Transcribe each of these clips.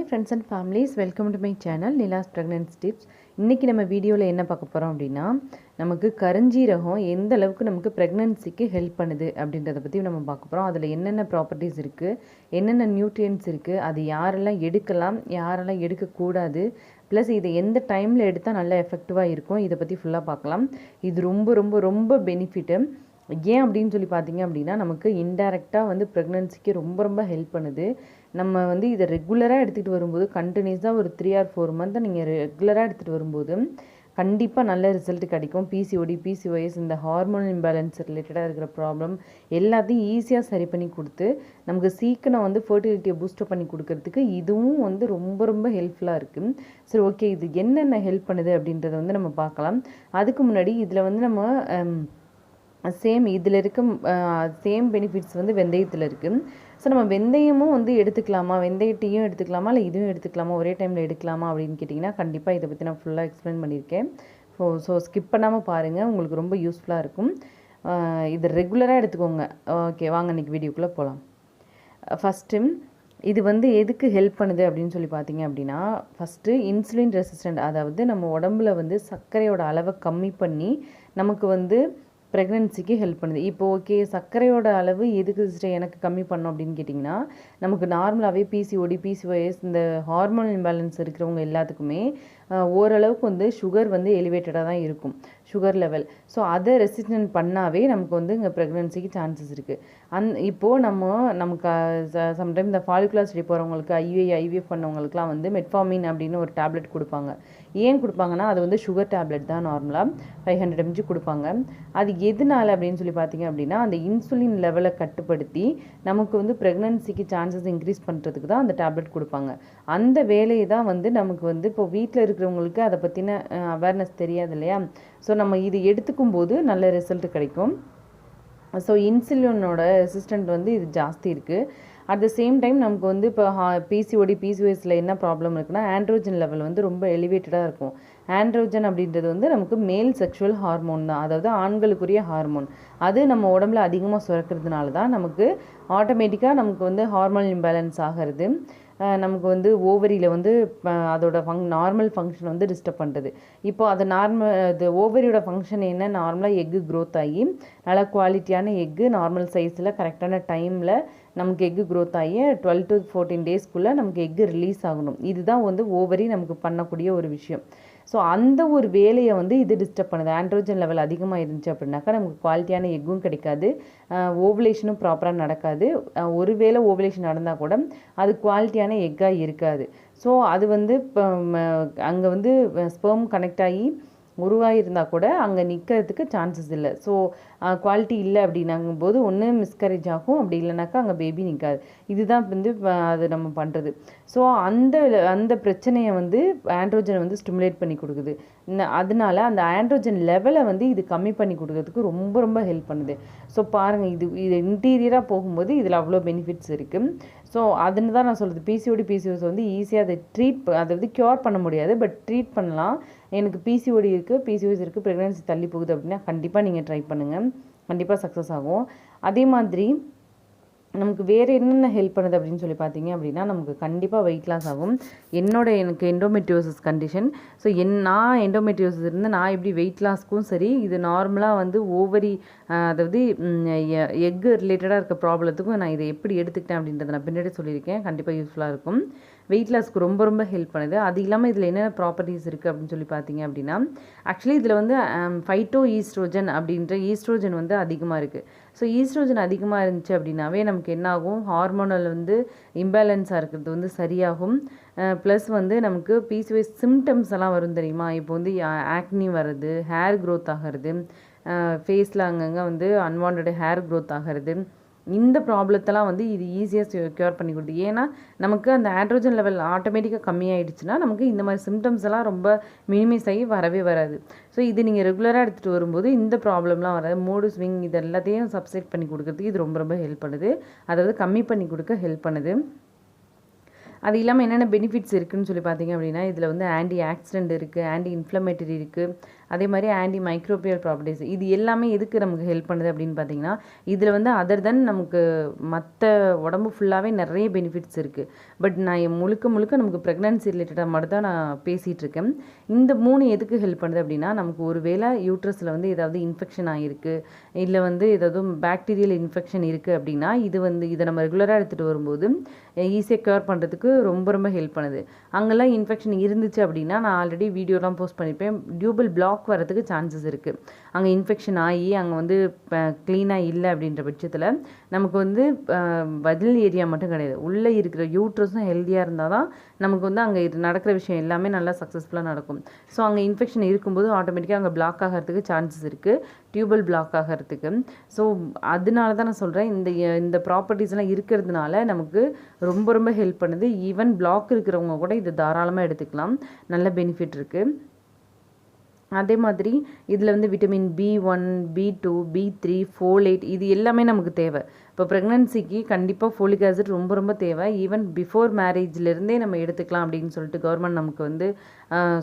friends and families, welcome to my channel Nila's Pregnancy Tips. இன்னைக்கு நம்ம வீடியோவில் என்ன பார்க்க போகிறோம் அப்படின்னா, நமக்கு கருஞ்சீரகம் எந்த அளவுக்கு நமக்கு ப்ரெக்னன்சிக்கு ஹெல்ப் பண்ணுது அப்படின்றத பற்றி நம்ம பார்க்க போகிறோம். அதில் என்னென்ன ப்ராப்பர்ட்டிஸ் இருக்குது, என்னென்ன நியூட்ரியன்ஸ் இருக்குது, அது யாரெல்லாம் எடுக்கலாம், யாரெல்லாம் எடுக்கக்கூடாது, ப்ளஸ் இதை எந்த டைமில் எடுத்தால் நல்லா எஃபெக்டிவாக இருக்கும், இதை பற்றி ஃபுல்லாக பார்க்கலாம். இது ரொம்ப ரொம்ப ரொம்ப பெனிஃபிட்டு. ஏன் அப்படின்னு சொல்லி பார்த்தீங்க அப்படின்னா, நமக்கு இன்டைரக்டாக வந்து ப்ரெக்னன்சிக்கு ரொம்ப ரொம்ப ஹெல்ப் பண்ணுது. நம்ம வந்து இதை ரெகுலராக எடுத்துகிட்டு வரும்போது, கண்டினியூஸாக ஒரு 3 or 4 மந்த் நீங்கள் ரெகுலராக எடுத்துகிட்டு வரும்போது கண்டிப்பாக நல்ல ரிசல்ட் கிடைக்கும். பிசிஓடி, பிசிஓஎஸ், இந்த ஹார்மோன் இம்பேலன்ஸ் ரிலேட்டடாக இருக்கிற ப்ராப்ளம் எல்லாத்தையும் ஈஸியாக சரி பண்ணி கொடுத்து நமக்கு சீக்கிரம் வந்து ஃபர்டிலிட்டியை பூஸ்டப் பண்ணி கொடுக்கறதுக்கு இதுவும் வந்து ரொம்ப ரொம்ப ஹெல்ப்ஃபுல்லாக இருக்குது. சரி, ஓகே, இது என்னென்ன ஹெல்ப் பண்ணுது அப்படின்றத வந்து நம்ம பார்க்கலாம். அதுக்கு முன்னாடி இதில் வந்து நம்ம இதில் இருக்க சேம் பெனிஃபிட்ஸ் வந்து வெந்தயத்தில் இருக்குது. ஸோ நம்ம வெந்தயமும் வந்து எடுத்துக்கலாமா, வெந்தயத்தையும் எடுத்துக்கலாமா, இல்லை இதுவும் எடுத்துக்கலாமா, ஒரே டைமில் எடுக்கலாமா அப்படின்னு கேட்டிங்கன்னா, கண்டிப்பாக இதை பற்றி நான் ஃபுல்லாக எக்ஸ்பிளைன் பண்ணியிருக்கேன். ஸோ ஸ்கிப் பண்ணாமல் பாருங்கள், உங்களுக்கு ரொம்ப யூஸ்ஃபுல்லாக இருக்கும். இதை ரெகுலராக எடுத்துக்கோங்க. ஓகே, வாங்க இன்றைக்கி வீடியோக்குள்ளே போகலாம். ஃபஸ்ட்டு இது வந்து எதுக்கு ஹெல்ப் பண்ணுது அப்படின்னு சொல்லி பார்த்தீங்க அப்படின்னா, ஃபஸ்ட்டு இன்சுலின் ரெசிஸ்டண்ட், அதாவது நம்ம உடம்புல வந்து சர்க்கரையோட அளவை கம்மி பண்ணி நமக்கு வந்து ப்ரெக்னன்சிக்கு ஹெல்ப் பண்ணுது. இப்போ ஓகே, சர்க்கரையோட அளவு எதுக்கு சிஸ்டர் எனக்கு கம்மி பண்ணோம் அப்படின்னு கேட்டிங்கன்னா, நமக்கு நார்மலாகவே பிசிஓடி, பிசிஓஎஸ், இந்த ஹார்மோன் இம்பேலன்ஸ் இருக்கிறவங்க எல்லாத்துக்குமே ஓரளவுக்கு வந்து சுகர் வந்து எலிவேட்டடாக தான் இருக்கும், சுகர் லெவல். ஸோ அதை ரெசிஸ்டன்ட் பண்ணாவே நமக்கு வந்து இங்கே ப்ரெக்னன்சிக்கு சான்சஸ் இருக்குது. இப்போது நமக்கு சம்டைம் இந்த ஃபாலிகுலர் ஸ்டடி போகிறவங்களுக்கு, ஐவிஎஃப் பண்ணவங்களுக்குலாம் வந்து மெட்ஃபார்மின் அப்படின்னு ஒரு டேப்லெட் கொடுப்பாங்க. ஏன் கொடுப்பாங்கன்னா, அது வந்து சுகர் டேப்லெட் தான், நார்மலாக 500 mg கொடுப்பாங்க. அது எதனால அப்படின்னு சொல்லி பார்த்தீங்க அப்படின்னா, அந்த இன்சுலின் லெவலை கட்டுப்படுத்தி நமக்கு வந்து ப்ரெக்னன்சிக்கு சான்சஸ் இன்க்ரீஸ் பண்ணுறதுக்கு தான் அந்த டேப்லெட் கொடுப்பாங்க. அந்த வேலையை தான் வந்து நமக்கு வந்து இப்போ வீட்டில் இருக்கிறவங்களுக்கு அதை பற்றின அவேர்னஸ் தெரியாது இல்லையா. ஸோ நம்ம இது எடுத்துக்கும் போது நல்ல ரிசல்ட் கிடைக்கும். ஸோ இன்சுலினோட ரெசிஸ்டன்ட் வந்து இது ஜாஸ்தி இருக்குது. அட் த சேம் டைம் நமக்கு வந்து இப்போ பிசிஓடி, பிசிஓஎஸில் என்ன ப்ராப்ளம் இருக்குன்னா, ஆண்ட்ரோஜன் லெவல் வந்து ரொம்ப எலிவேட்டடாக இருக்கும். ஆண்ட்ரோஜன் அப்படின்றது வந்து நமக்கு மேல் செக்ஷுவல் ஹார்மோன் தான், அதாவது ஆண்களுக்குரிய ஹார்மோன். அது நம்ம உடம்புல அதிகமாக சுரக்கிறதுனால தான் நமக்கு ஆட்டோமேட்டிக்காக நமக்கு வந்து ஹார்மோன் இம்பேலன்ஸ் ஆகிறது. நமக்கு வந்து ஓவரியில் வந்து அதோட நார்மல் ஃபங்க்ஷன் வந்து டிஸ்டர்ப் பண்ணுறது. இப்போ அது ஓவரியோட ஃபங்க்ஷன் என்ன, நார்மலாக எக்கு க்ரோத் ஆகி நல்லா குவாலிட்டியான எக்கு நார்மல் சைஸில் கரெக்டான டைமில் நமக்கு எக்கு க்ரோத் ஆகி 12 to 14 டேஸ்க்குள்ளே நமக்கு எக்கு ரிலீஸ் ஆகணும். இதுதான் வந்து ஓவரி நமக்கு பண்ணக்கூடிய ஒரு விஷயம். ஸோ அந்த ஒரு வேலையை வந்து இது டிஸ்டர்ப் பண்ணுது. ஆண்ட்ரோஜன் லெவல் அதிகமாக இருந்துச்சு அப்படின்னாக்கா நமக்கு குவாலிட்டியான எக்கும் கிடைக்காது, ஓவலேஷனும் ப்ராப்பராக நடக்காது. ஒருவேளை ஓவலேஷன் நடந்தால் கூட அது குவாலிட்டியான எக்காக இருக்காது. ஸோ அது வந்து அங்கே வந்து ஸ்பெர்ம் கனெக்ட் ஆகி உருவாகிருந்தால் கூட அங்கே நிற்கிறதுக்கு சான்சஸ் இல்லை. ஸோ குவாலிட்டி இல்லை அப்படின்னாங்கும்போது ஒன்று மிஸ்கரேஜ் ஆகும், அப்படி இல்லைனாக்கா அங்கே பேபி நிற்காது. இதுதான் வந்து அது நம்ம பண்ணுறது. ஸோ அந்த பிரச்சனையை வந்து ஆண்ட்ரோஜன் வந்து ஸ்டிமுலேட் பண்ணி கொடுக்குது. அதனால அந்த ஆண்ட்ரோஜன் லெவலை வந்து இது கம்மி பண்ணி கொடுக்கறதுக்கு ரொம்ப ரொம்ப ஹெல்ப் பண்ணுது. ஸோ பாருங்கள், இது இன்டீரியராக போகும்போது இதில் அவ்வளோ பெனிஃபிட்ஸ் இருக்குது. ஸோ அதுன்னு தான் நான் சொல்கிறது, பிசிஓடி, பிசிஓஎஸ் வந்து ஈஸியாக அதை வந்து க்யூர் பண்ண முடியாது, பட் ட்ரீட் பண்ணலாம். எனக்கு பிசிஓடி இருக்குது, பிசிஓஎஸ் இருக்குது, ப்ரெக்னன்சி தள்ளி போகுது அப்படின்னா கண்டிப்பாக நீங்கள் ட்ரை பண்ணுங்கள், கண்டிப்பாக சக்ஸஸ் ஆகும். அதே மாதிரி நமக்கு வேறு என்னென்ன ஹெல்ப் பண்ணுது அப்படின்னு சொல்லி பார்த்தீங்க அப்படின்னா, நமக்கு கண்டிப்பாக வெயிட் லாஸ் ஆகும். எனக்கு எண்டோமெட்ரியோசிஸ் கண்டிஷன். ஸோ நான் எண்டோமெட்ரியோசிஸ் இருந்து நான் எப்படி வெயிட் லாஸ்க்கும் சரி, இது நார்மலாக வந்து ஓவரி, அதாவது எக்கு ரிலேட்டடாக இருக்க ப்ராப்ளத்துக்கும் நான் இதை எப்படி எடுத்துக்கிட்டேன் அப்படின்றத நான் பின்னாடி சொல்லியிருக்கேன். கண்டிப்பாக யூஸ்ஃபுல்லாக இருக்கும். வெயிட் லாஸ்க்கு ரொம்ப ரொம்ப ஹெல்ப் பண்ணுது. அது இல்லாமல் இதில் என்னென்ன ப்ராப்பர்ட்டிஸ் இருக்குது அப்படின்னு சொல்லி பார்த்தீங்க அப்படின்னா, ஆக்சுவலி இதில் வந்து ஃபைட்டோ ஈஸ்ட்ரோஜன் அப்படின்ற ஈஸ்ட்ரோஜன் வந்து அதிகமாக இருக்குது. ஸோ ஈஸ்ட்ரோஜன் அதிகமாக இருந்துச்சு அப்படின்னாவே நமக்கு என்ன ஆகும், ஹார்மோனல் வந்து இம்பேலன்ஸாக இருக்கிறது வந்து சரியாகும். ப்ளஸ் வந்து நமக்கு பிசிஓஎஸ் சிம்டம்ஸ் எல்லாம் வரும் தெரியுமா. இப்போ வந்து ஆக்னி வர்றது, ஹேர் க்ரோத் ஆகிறது, ஃபேஸில் அங்கங்கே வந்து அன்வான்ட் ஹேர் க்ரோத் ஆகிறது, இந்த ப்ராப்ளத்தெல்லாம் வந்து இது ஈஸியாக க்யூர் பண்ணி கொடுது. ஏன்னா நமக்கு அந்த ஆண்ட்ரோஜன் லெவல் ஆட்டோமேட்டிக்காக கம்மியாயிடுச்சுன்னா நமக்கு இந்த மாதிரி சிம்டம்ஸ் எல்லாம் ரொம்ப மினிமைஸ் ஆகி வரவே வராது. ஸோ இது நீங்கள் ரெகுலராக எடுத்துகிட்டு வரும்போது இந்த ப்ராப்ளம்லாம் வராது. மூடு ஸ்விங் இது எல்லாத்தையும் சப்சைட் பண்ணி கொடுக்கறதுக்கு இது ரொம்ப ரொம்ப ஹெல்ப் பண்ணுது, அதாவது கம்மி பண்ணி கொடுக்க ஹெல்ப் பண்ணுது. அது இல்லாமல் என்னென்ன பெனிஃபிட்ஸ் இருக்குதுன்னு சொல்லி பார்த்தீங்க அப்படின்னா, இதில் வந்து ஆன்டி ஆக்சிடென்ட் இருக்குது, ஆன்டி இன்ஃப்ளமேட்டரி இருக்குது, அதே மாதிரி ஆன்டி மைக்ரோபியல் ப்ராப்பர்ட்டிஸ், இது எல்லாமே எதுக்கு நமக்கு ஹெல்ப் பண்ணுது அப்படின்னு பார்த்தீங்கன்னா, இதில் வந்து அதர் தென் நமக்கு மற்ற உடம்பு ஃபுல்லாகவே நிறைய பெனிஃபிட்ஸ் இருக்குது. பட் நான் முழுக்க முழுக்க நமக்கு ப்ரெக்னன்சி ரிலேட்டடாக மட்டும் தான் நான் பேசிகிட்டு இருக்கேன். இந்த 3 எதுக்கு ஹெல்ப் பண்ணுது அப்படின்னா, நமக்கு ஒரு வேளை யூட்ரஸில் வந்து ஏதாவது இன்ஃபெக்ஷன் ஆகிருக்கு, இல்லை வந்து ஏதாவது பாக்டீரியல் இன்ஃபெக்ஷன் இருக்குது அப்படின்னா, இதை நம்ம ரெகுலராக எடுத்துகிட்டு வரும்போது ஈஸியாக க்யூர் பண்ணுறதுக்கு ரொம்ப ரொம்ப ஹெல்ப் பண்ணுது. அங்கெல்லாம் இன்ஃபெக்ஷன் இருந்துச்சு அப்படின்னா, நான் ஆல்ரெடி வீடியோலாம் போஸ்ட் பண்ணியிருப்பேன், டியூபல் பிளாக் வரதுக்கு சான்சஸ் இருக்குது. அங்கே இன்ஃபெக்ஷன் ஆகி அங்கே வந்து க்ளீனாக இல்லை அப்படின்ற பட்சத்தில் நமக்கு வந்து பதில் ஏரியா மட்டும் கிடையாது, உள்ளே இருக்கிற யூட்ரஸும் ஹெல்த்தியாக இருந்தால் தான் நமக்கு வந்து அங்கே நடக்கிற விஷயம் எல்லாமே நல்லா சக்ஸஸ்ஃபுல்லாக நடக்கும். ஸோ அங்கே இன்ஃபெக்ஷன் இருக்கும்போது ஆட்டோமேட்டிக்காக அங்கே பிளாக் ஆகிறதுக்கு சான்சஸ் இருக்குது, டியூபல் பிளாக் ஆகிறதுக்கு. ஸோ அதனால தான் நான் சொல்கிறேன், இந்த ப்ராப்பர்ட்டிஸ்லாம் இருக்கிறதுனால நமக்கு ரொம்ப ரொம்ப ஹெல்ப் பண்ணுது. ஈவன் பிளாக் இருக்கிறவங்க கூட இதை தாராளமாக எடுத்துக்கலாம், நல்ல பெனிஃபிட் இருக்குது. அதே மாதிரி இதில் வந்து vitamin B1, B2, B3, folate இது எல்லாமே நமக்கு தேவை. இப்போ ப்ரெக்னன்சிக்கு கண்டிப்பாக ஃபோலிக் ஆசிட் ரொம்ப ரொம்ப தேவை. ஈவன் பிஃபோர் மேரேஜ்லேருந்தே நம்ம எடுத்துக்கலாம் அப்படின்னு சொல்லிட்டு கவர்மெண்ட் நமக்கு வந்து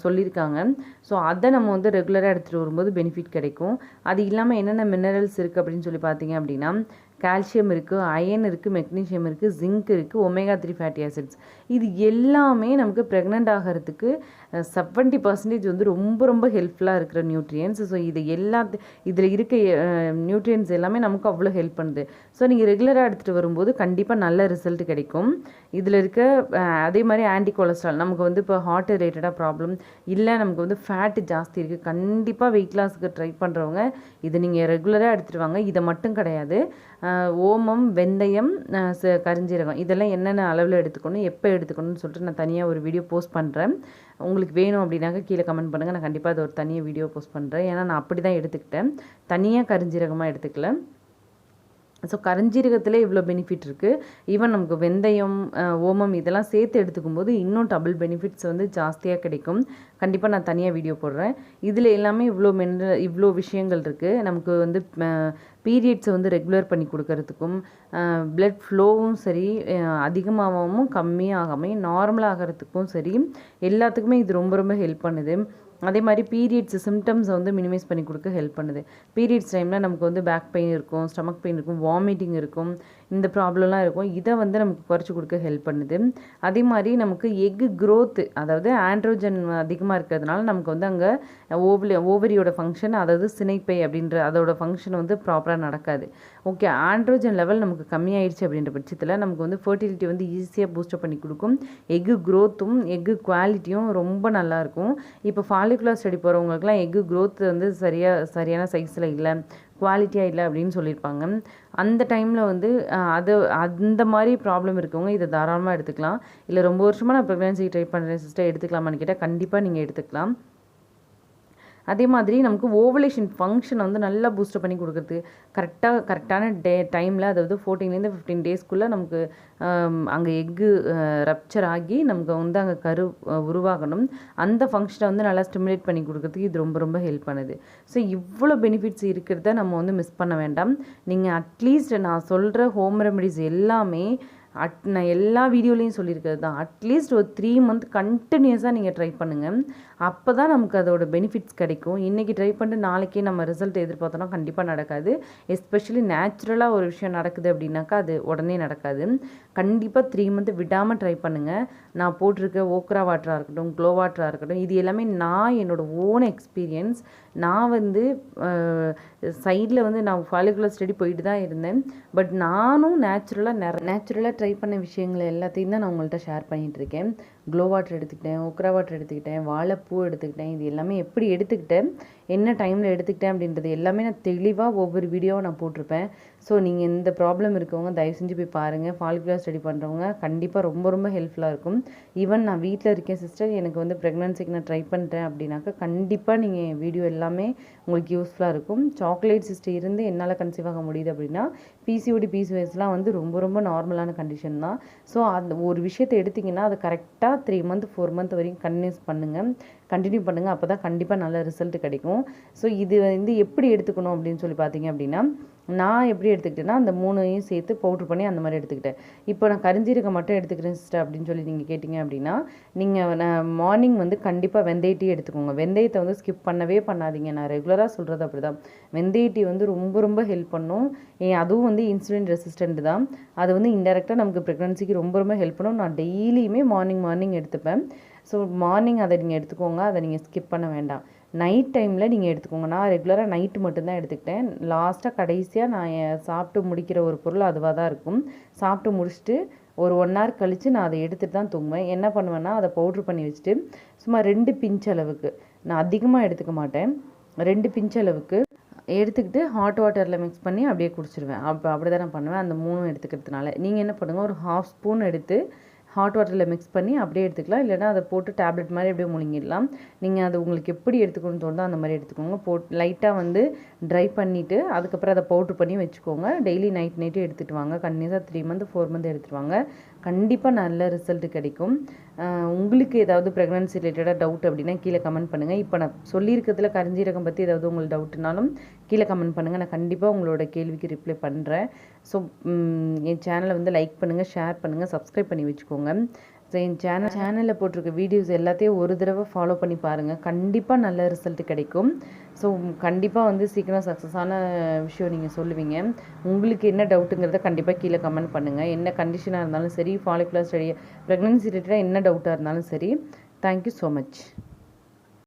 சொல்லியிருக்காங்க. ஸோ அதை நம்ம வந்து ரெகுலராக எடுத்துகிட்டு வரும்போது பெனிஃபிட் கிடைக்கும். அது இல்லாமல் என்னென்ன மினரல்ஸ் இருக்குது அப்படின்னு சொல்லி பார்த்தீங்க அப்படின்னா, கால்சியம் இருக்குது, அயன் இருக்குது, மெக்னீஷியம் இருக்குது, ஜிங்க் இருக்குது, ஒமேகா 3 ஃபேட்டி ஆசிட்ஸ். இது எல்லாமே நமக்கு ப்ரெக்னென்ட் ஆகிறதுக்கு 70% வந்து ரொம்ப ரொம்ப ஹெல்ப்ஃபுல்லாக இருக்கிற நியூட்ரியன்ஸ். ஸோ இதில் இருக்க நியூட்ரியன்ஸ் எல்லாமே நமக்கு அவ்வளோ ஹெல்ப் பண்ணுது. ஸோ நீங்கள் ரெகுலராக எடுத்துகிட்டு வரும்போது கண்டிப்பாக நல்ல ரிசல்ட் கிடைக்கும். இதில் இருக்க அதே மாதிரி ஆன்டி கொலஸ்ட்ரால், நமக்கு வந்து இப்போ ஹார்ட் ரிலேட்டடாக ப்ராப்ளம் இல்லை, நமக்கு வந்து ஃபேட்டு ஜாஸ்தி இருக்குது, கண்டிப்பாக வெயிட் லாஸுக்கு ட்ரை பண்ணுறவங்க இதை நீங்கள் ரெகுலராக எடுத்துகிட்டு வாங்க. இதை மட்டும் கிடையாது, ஓமம், வெந்தயம், கரிஞ்சீரகம் இதெல்லாம் என்னென்ன அளவில் எடுத்துக்கணும், எப்போ எடுத்துக்கணும்னு சொல்லிட்டு நான் தனியாக ஒரு வீடியோ போஸ்ட் பண்ணுறேன். உங்களுக்கு வேணும் அப்படின்னாக்க கீழே கமெண்ட் பண்ணுங்கள், நான் கண்டிப்பாக அது ஒரு தனியாக வீடியோ போஸ்ட் பண்ணுறேன். ஏன்னா நான் அப்படி தான் எடுத்துக்கிட்டேன், தனியாக கரிஞ்சீரகமாக எடுத்துக்கல. ஸோ கரிஞ்சீரகத்தில் இவ்வளோ பெனிஃபிட் இருக்குது. ஈவன் நமக்கு வெந்தயம், ஓமம் இதெல்லாம் சேர்த்து எடுத்துக்கும் போது இன்னும் டபுள் பெனிஃபிட்ஸ் வந்து ஜாஸ்தியாக கிடைக்கும். கண்டிப்பாக நான் தனியாக வீடியோ போடுறேன். இதில் எல்லாமே இவ்வளோ விஷயங்கள் இருக்குது. நமக்கு வந்து பீரியட்ஸை வந்து ரெகுலர் பண்ணி கொடுக்கறதுக்கும், பிளட் ஃப்ளோவும் சரி அதிகமாகவும் கம்மியாகாமல் நார்மலாக ஆகிறதுக்கும் சரி எல்லாத்துக்குமே இது ரொம்ப ரொம்ப ஹெல்ப் பண்ணுது. அதே மாதிரி பீரியட்ஸ் சிம்டம்ஸை வந்து மினிமைஸ் பண்ணி கொடுக்க ஹெல்ப் பண்ணுது. பீரியட்ஸ் டைமில் நமக்கு வந்து பேக் பெயின் இருக்கும், ஸ்டமக் பெயின் இருக்கும், வாமிட்டிங் இருக்கும், இந்த ப்ராப்ளம்லாம் இருக்கும். இதை வந்து நமக்கு குறைச்சி கொடுக்க ஹெல்ப் பண்ணுது. அதே மாதிரி நமக்கு எக்கு க்ரோத்து, அதாவது ஆண்ட்ரோஜன் அதிகமாக இருக்கிறதுனால நமக்கு வந்து அங்கே ஓவரியோட ஃபங்க்ஷன், அதாவது சினைப்பை அப்படின்ற அதோட ஃபங்க்ஷன் வந்து ப்ராப்பராக நடக்காது. ஓகே, ஆண்ட்ரோஜன் லெவல் நமக்கு கம்மியாயிடுச்சு அப்படின்ற பட்சத்தில் நமக்கு வந்து ஃபர்டிலிட்டி வந்து ஈஸியாக பூஸ்டப் பண்ணி கொடுக்கும். எக்கு க்ரோத்தும் எக்கு குவாலிட்டியும் ரொம்ப நல்லாயிருக்கும். இப்போ ஃபாலிகுலர் ஸ்டடி போகிறவங்களுக்குலாம் எக்கு க்ரோத் வந்து சரியான சைஸில் இல்லை, குவாலிட்டியாக இல்லை அப்படின்னு சொல்லியிருப்பாங்க. அந்த டைமில் வந்து அந்த மாதிரி ப்ராப்ளம் இருக்கவங்க இதை தாராளமாக எடுத்துக்கலாம். இல்லை ரொம்ப வருஷமாக நான் ப்ரெக்னன்சி ட்ரை பண்ணுறேன் சிஸ்டர், எடுத்துக்கலாமான்னு கேட்டால் கண்டிப்பாக நீங்கள் எடுத்துக்கலாம். அதே மாதிரி நமக்கு ஓவலேஷன் ஃபங்க்ஷனை வந்து நல்லா பூஸ்டப் பண்ணி கொடுக்குறது, கரெக்டான டைமில், அதாவது 14 to 15 டேஸ்க்குள்ளே நமக்கு அங்கே எக்கு ரப்சர் ஆகி நமக்கு வந்து அங்கே கரு உருவாகணும். அந்த ஃபங்க்ஷனை வந்து நல்லா ஸ்டிமுலேட் பண்ணி கொடுக்குறதுக்கு இது ரொம்ப ரொம்ப ஹெல்ப் பண்ணுது. ஸோ இவ்வளோ பெனிஃபிட்ஸ் இருக்கிறத நம்ம வந்து மிஸ் பண்ண வேண்டாம். நீங்கள் அட்லீஸ்ட் நான் சொல்கிற ஹோம் ரெமெடிஸ் எல்லாமே நான் எல்லா வீடியோலையும் சொல்லியிருக்கிறது தான், அட்லீஸ்ட் ஒரு 3 month கண்டினியூஸாக நீங்கள் ட்ரை பண்ணுங்கள். அப்போ தான் நமக்கு அதோட பெனிஃபிட்ஸ் கிடைக்கும். இன்றைக்கி ட்ரை பண்ணிட்டு நாளைக்கே நம்ம ரிசல்ட் எதிர்பார்த்தோன்னா கண்டிப்பாக நடக்காது. எஸ்பெஷலி நேச்சுரலாக ஒரு விஷயம் நடக்குது அப்படின்னாக்கா அது உடனே நடக்காது. கண்டிப்பாக 3 month விடாமல் ட்ரை பண்ணுங்கள். நான் போட்டிருக்க ஓக்ரா வாட்டராக இருக்கட்டும், க்ளோ வாட்டராக இருக்கட்டும், இது எல்லாமே நான் என்னோடய ஓன் எக்ஸ்பீரியன்ஸ். நான் வந்து சைடில் வந்து நான் ஃபாலிகுலர் ஸ்டடி போயிட்டு தான் இருந்தேன். பட் நானும் நேச்சுரலாக ட்ரை பண்ண விஷயங்களை எல்லாத்தையும் தான் நான் உங்கள்கிட்ட ஷேர் பண்ணிகிட்ருக்கேன். க்ளோ வாட்டர் எடுத்துக்கிட்டேன், ஓக்ரா வாட்டர் எடுத்துக்கிட்டேன், வாழைப்பூ எடுத்துக்கிட்டேன். இது எல்லாமே எப்படி எடுத்துக்கிட்டேன், என்ன டைமில் எடுத்துக்கிட்டேன் அப்படின்றது எல்லாமே நான் தெளிவாக ஒவ்வொரு வீடியோவும் நான் போட்டிருப்பேன். ஸோ நீங்கள் இந்த ப்ராப்ளம் இருக்கவங்க தயவு செஞ்சு போய் பாருங்கள். ஃபாலிகுலர் ஸ்டடி பண்ணுறவங்க கண்டிப்பாக ரொம்ப ரொம்ப ஹெல்ப்ஃபுல்லாக இருக்கும். ஈவன் நான் வீட்டில் இருக்கேன் சிஸ்டர், எனக்கு வந்து ப்ரெக்னன்சிக்கு நான் ட்ரை பண்ணுறேன் அப்படின்னாக்கா கண்டிப்பாக நீங்கள் வீடியோ எல்லாமே உங்களுக்கு யூஸ்ஃபுல்லாக இருக்கும். சாக்லேட் சிஸ்டர் இருந்து என்னால் கன்சீவ் ஆக முடியுது அப்படின்னா PCOS வந்து ரொம்ப ரொம்ப நார்மலான கண்டிஷன் தான். ஸோ அந்த ஒரு விஷயத்தை எடுத்திங்கன்னா அதை கரெக்டாக 3 month 4 month வரைக்கும் கன்டினியூஸ் பண்ணுங்கள். கண்டினியூ பண்ணுங்கள். அப்போ தான் கண்டிப்பாக நல்ல ரிசல்ட் கிடைக்கும். ஸோ இது வந்து எப்படி எடுத்துக்கணும் அப்படின்னு சொல்லி பார்த்தீங்க அப்படின்னா, நான் எப்படி எடுத்துக்கிட்டேன்னா அந்த 3யும் சேர்த்து பவுட்ரு பண்ணி அந்த மாதிரி எடுத்துக்கிட்டேன். இப்போ நான் கரிஞ்சீரகம் மட்டும் எடுத்துக்கிறேன் சிஸ்டர் அப்படின்னு சொல்லி நீங்கள் கேட்டிங்க அப்படின்னா, நீங்கள் மார்னிங் வந்து கண்டிப்பாக வெந்தய டீ எடுத்துக்கோங்க. வெந்தயத்தை வந்து ஸ்கிப் பண்ணவே பண்ணாதீங்க. நான் ரெகுலராக சொல்கிறது அப்படி தான். வெந்தய டீ வந்து ரொம்ப ரொம்ப ஹெல்ப் பண்ணும். அதுவும் வந்து இன்சுலின் ரெசிஸ்டண்ட் தான். அது வந்து இன்டெரக்டாக நமக்கு ப்ரெக்னன்சிக்கு ரொம்ப ரொம்ப ஹெல்ப் பண்ணும். நான் டெய்லியுமே மார்னிங் எடுத்துப்பேன். ஸோ மார்னிங் அதை நீங்கள் எடுத்துக்கோங்க. அதை நீங்கள் ஸ்கிப் பண்ண வேண்டாம். நைட் டைமில் நீங்கள் எடுத்துக்கோங்க. நான் ரெகுலராக நைட்டு மட்டும்தான் எடுத்துக்கிட்டேன். லாஸ்ட்டாக கடைசியாக நான் சாப்பிட்டு முடிக்கிற ஒரு பொருள் அதுவாக தான் இருக்கும். சாப்பிட்டு முடிச்சுட்டு ஒரு 1 hour கழித்து நான் அதை எடுத்துகிட்டு தான் தூங்குவேன். என்ன பண்ணுவேன்னா அதை பவுட்ரு பண்ணி வச்சுட்டு சும்மா 2 பிஞ்ச் அளவுக்கு, நான் அதிகமாக எடுத்துக்க மாட்டேன், 2 பிஞ்ச் அளவுக்கு எடுத்துக்கிட்டு ஹாட் வாட்டரில் மிக்ஸ் பண்ணி அப்படியே குடிச்சிடுவேன். அப்படி தான் நான் பண்ணுவேன். அந்த 3 எடுத்துக்கிறதுனால நீங்கள் என்ன பண்ணுங்கள், ஒரு 1/2 ஸ்பூன் எடுத்து ஹாட் வாட்டரில் மிக்ஸ் பண்ணி அப்படியே எடுத்துக்கலாம். இல்லைனா அதை போட்டு டேப்லெட் மாதிரி அப்படியே முழுங்கிடலாம். நீங்கள் அது உங்களுக்கு எப்படி எடுத்துக்கணும்னு தோணுதோ அந்த மாதிரி எடுத்துக்கோங்க. லைட்டாக வந்து ட்ரை பண்ணிவிட்டு அதுக்கப்புறம் அதை பவுட்ரு பண்ணி வச்சுக்கோங்க. டெய்லி நைட்டு எடுத்துகிட்டு வாங்க. கண்டினியூஸாக 3 month 4 month எடுத்துகிட்டு வாங்க. கண்டிப்பாக நல்ல ரிசல்ட் கிடைக்கும். உங்களுக்கு ஏதாவது ப்ரெக்னன்சி ரிலேட்டடாக டவுட் அப்படின்னா கீழே கமெண்ட் பண்ணுங்கள். இப்போ நான் சொல்லியிருக்கிறதுல கரிஞ்சீரகம் பற்றி ஏதாவது உங்களுக்கு டவுட்னாலும் கீழே கமெண்ட் பண்ணுங்கள். நான் கண்டிப்பாக உங்களோட கேள்விக்கு ரிப்ளை பண்ணுறேன். ஸோ என் சேனலை வந்து லைக் பண்ணுங்கள், ஷேர் பண்ணுங்கள், சப்ஸ்கிரைப் பண்ணி வச்சுக்கோங்க. ஸோ என் சேனலில் போட்டிருக்க வீடியோஸ் எல்லாத்தையும் ஒரு தடவை ஃபாலோ பண்ணி பாருங்கள். கண்டிப்பாக நல்ல ரிசல்ட் கிடைக்கும். ஸோ கண்டிப்பாக வந்து சீக்கிரம் சக்ஸஸான விஷயம் நீங்கள் சொல்லுவீங்க. உங்களுக்கு என்ன டவுட்டுங்கிறத கண்டிப்பாக கீழே கமெண்ட் பண்ணுங்கள். என்ன கண்டிஷனாக இருந்தாலும் சரி, ஃபாலிகுலர் ஸ்டடி, ப்ரெக்னன்சி ரிலேட்டடாக என்ன டவுட்டாக இருந்தாலும் சரி. Thank you so much.